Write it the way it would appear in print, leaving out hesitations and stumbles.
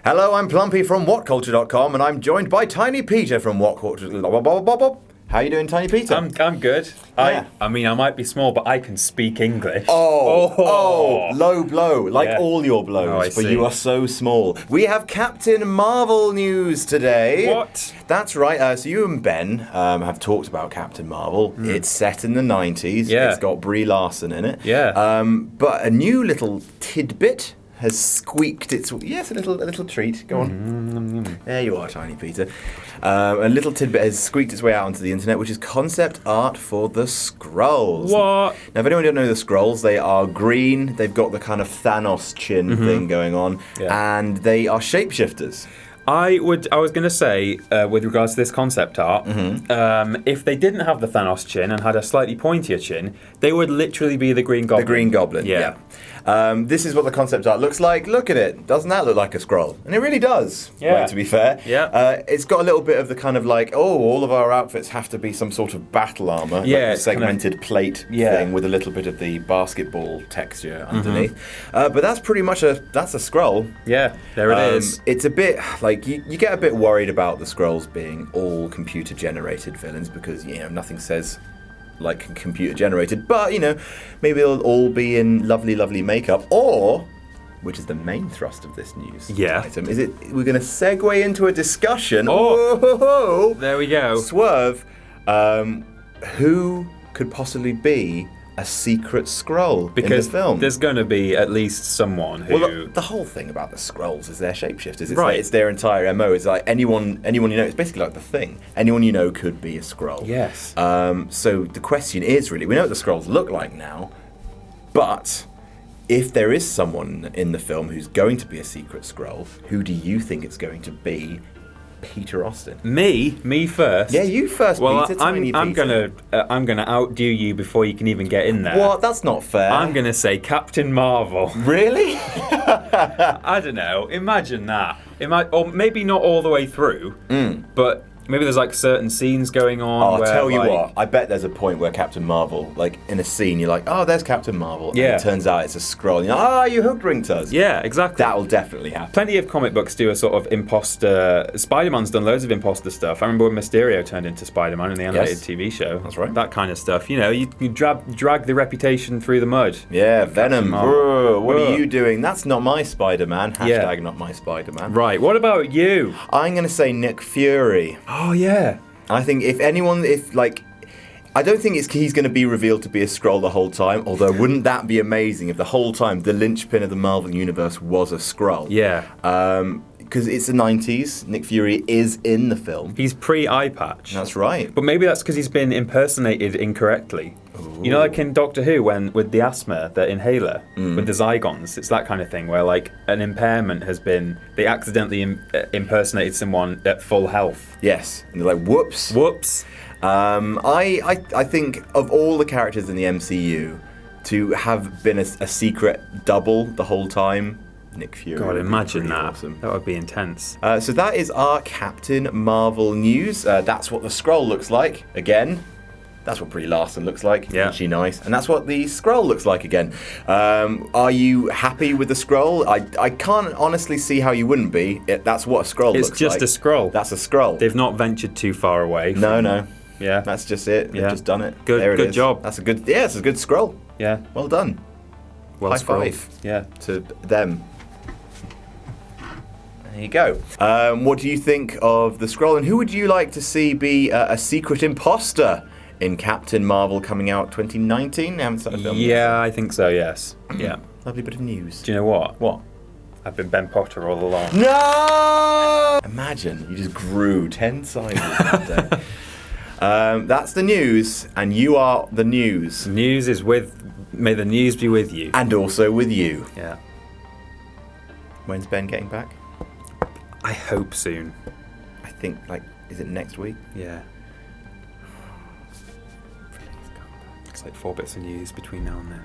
Hello, I'm Plumpy from Whatculture.com, and I'm joined by Tiny Peter from Whatculture. How you doing, Tiny Peter? I'm good. Yeah. I mean, I might be small, but I can speak English. Oh, low blow, like all your blows, but you are so small. We have Captain Marvel news today. What? That's right. So you and Ben have talked about Captain Marvel. It's set in the 90s. Yeah. It's got Brie Larson in it. Yeah. But a new little tidbit has squeaked its... Yes, a little treat. Go on. There you are, Tiny Peter. A little tidbit has squeaked its way out onto the internet, which is concept art for the Skrulls. What? Now, if anyone don't know the Skrulls, they are green. They've got the kind of Thanos chin thing going on. Yeah. And they are shapeshifters. I was going to say, with regards to this concept art, if they didn't have the Thanos chin and had a slightly pointier chin, they would literally be the Green Goblin. The Green Goblin, yeah. This is what the concept art looks like. Look at it. Doesn't that look like a Skrull? And it really does, to be fair. Yeah. It's got a little bit of the kind of like, all of our outfits have to be some sort of battle armor. Yeah, like a segmented plate thing with a little bit of the basketball texture underneath. But that's pretty much that's a Skrull. Yeah, there it is. It's a bit like you get a bit worried about the Skrulls being all computer generated villains because nothing says like computer generated, but maybe they'll all be in lovely makeup, or, which is the main thrust of this news item, is we're going to segue into a discussion. There we go. Swerve. Who could possibly be a secret Skrull in the film? There's going to be at least someone who... Well, the whole thing about the Skrulls is they're shapeshifters. It's their entire MO. It's like anyone it's basically like the Thing. Anyone you know could be a Skrull. Yes. So the question is really, we know what the Skrulls look like now, but if there is someone in the film who's going to be a secret Skrull, who do you think it's going to be? Peter Austin. Me first. Yeah, you first. Well, Peter, I'm gonna outdo you before you can even get in there. What? That's not fair. I'm gonna say Captain Marvel. Really? I don't know. Imagine that. Or maybe not all the way through, but maybe there's like certain scenes going on. I'll where, tell you what. I bet there's a point where Captain Marvel, like in a scene, you're like, oh, there's Captain Marvel. And it turns out it's a Skrull. And you're like, you hook-rinked us. Yeah, exactly. That will definitely happen. Plenty of comic books do a sort of imposter. Spider-Man's done loads of imposter stuff. I remember when Mysterio turned into Spider-Man in the animated TV show. That's right. That kind of stuff. You drag the reputation through the mud. Yeah, Venom. What are you doing? That's not my Spider-Man. Hashtag not my Spider-Man. Right. What about you? I'm going to say Nick Fury. Oh, yeah. I think I don't think he's going to be revealed to be a Skrull the whole time, although wouldn't that be amazing if the whole time the linchpin of the Marvel Universe was a Skrull? Yeah. Because it's the 90s, Nick Fury is in the film. He's pre-eye patch. That's right. But maybe that's because he's been impersonated incorrectly. Ooh. You know, like in Doctor Who, when with the asthma, the inhaler, with the Zygons, it's that kind of thing where like an impairment has been, they accidentally impersonated someone at full health. Yes. And they're like, whoops. Whoops. I think of all the characters in the MCU, to have been a secret double the whole time, Nick Fury. God, imagine that. Awesome. That would be intense. So that is our Captain Marvel news. That's what the Skrull looks like. Again, that's what Brie Larson looks like. Yeah. Isn't she nice? And that's what the Skrull looks like again. Are you happy with the Skrull? I can't honestly see how you wouldn't be. That's what a Skrull looks like. It's just a Skrull. That's a Skrull. They've not ventured too far away. No. Yeah. That's just it. They've just done it. Good job. That's a good Skrull. Yeah. Well done. Well, High Skrull. five. Yeah. To them. There you go. What do you think of the Skrull, and who would you like to see be a secret imposter in Captain Marvel coming out 2019? They haven't started filming yet. Yeah, I think so, yes. Yeah. Lovely bit of news. Do you know what? What? I've been Ben Potter all along. No! Imagine, you just grew 10 sizes that day. That's the news, and you are the news. News is may the news be with you. And also with you. Yeah. When's Ben getting back? I hope soon. I think, is it next week? Yeah. It's like 4 bits of news between now and then.